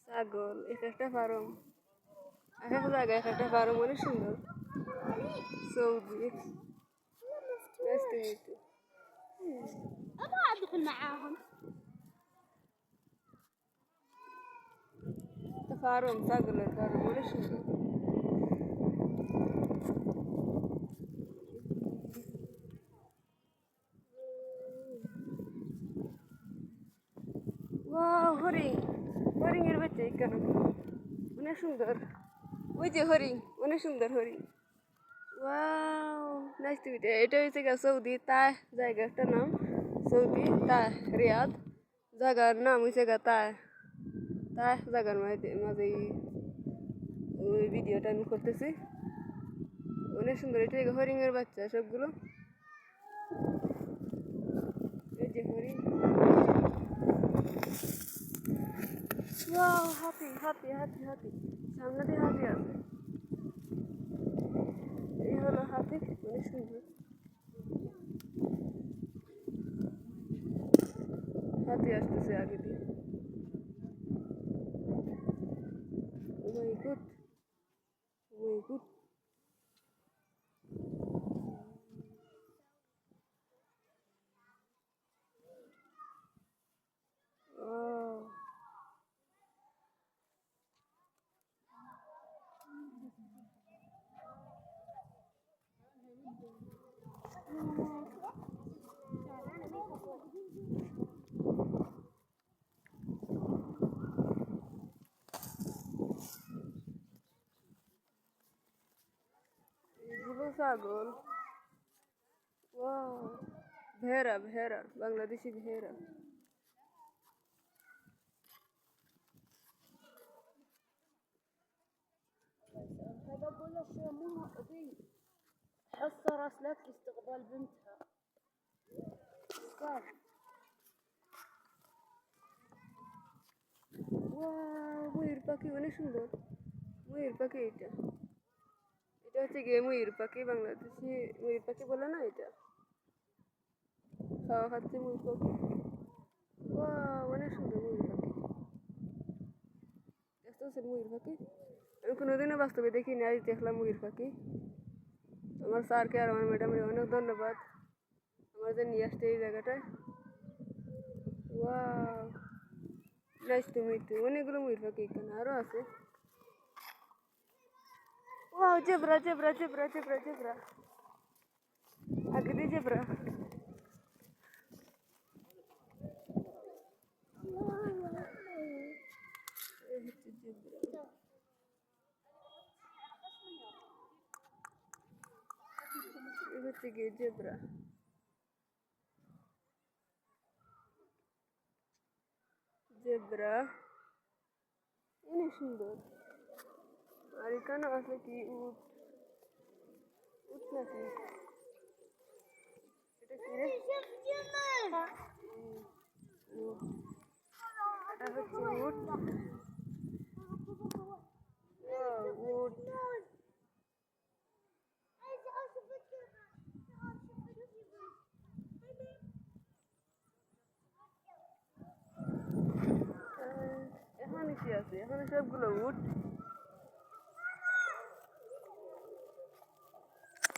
ছাগল এক একটা ফার্ম এক এক জায়গায় এক একটা ফার্ম অনেক সুন্দর Saudi Nice to meet you. أبغى أدخل معاهم. Farm ছাগলের ফার্ম অনেক সুন্দর ওয়াও হরিণ হরিণের বাচ্চা কেন অনেক সুন্দর ওই যে হরিণ অনেক সুন্দর হরিণ ওয়াও নাইস টু মিট এটা হচ্ছে গা সৌদি তাহ জায়গাটার নাম সৌদি তাহ রিয়াদ জায়গার নাম হয়েছে গা তাহ তাহ জায়গার মাঝে ওই ভিডিওটা আমি করতেছি অনেক সুন্দর এটা হরিণের বাচ্চা সবগুলো এই যে হরিণ ওয়াও হাতি হাতি হাতি হাতি সামনে দিয়ে হাতি আছে এই হলো হাতি অনেক সুন্দর হাতি আসতেছে আগে দিয়ে ও মাই গুড ও মাই গুড এগুলো ছাগল ওয়াও ভেড়া ভেড়া বাংলাদেশি ভেড়া هذا أقول لك مو ذي حصة راسلت لاستقبال بنتها. صار. ওয়াও ময়ূর পাখি অনেক সুন্দর ময়ূর পাখি এটা এটা হচ্ছে গিয়ে ময়ূর পাখি বাংলাদেশি ময়ূর পাখি বলে না এটা খাওয়া খাচ্ছে ময়ূর পাখি ওয়াও অনেক সুন্দর ময়ূর পাখি দেখতে পাচ্ছেন ময়ূর পাখি আমি কোনোদিনও বাস্তবে দেখিনি আজ দেখলাম ময়ূর পাখি আমার স্যারকে আর আমার ম্যাডামের অনেক ধন্যবাদ আমার যে নিয়ে আসতে এই জায়গাটায় wow nice to meet you অনেকগুলো ময়ূর পাখি এখানে আরও আছে wow zebra zebra zebra zebra zebra আগে দিয়ে জেব্রা হচ্ছে গিয়ে জেব্রা জেব্রা অনেক সুন্দর আর এখানে আছে কি উট উট নাকি এটা কি রে এটা হচ্ছে উট উট এখানে কি আছে এখানে সবগুলো উট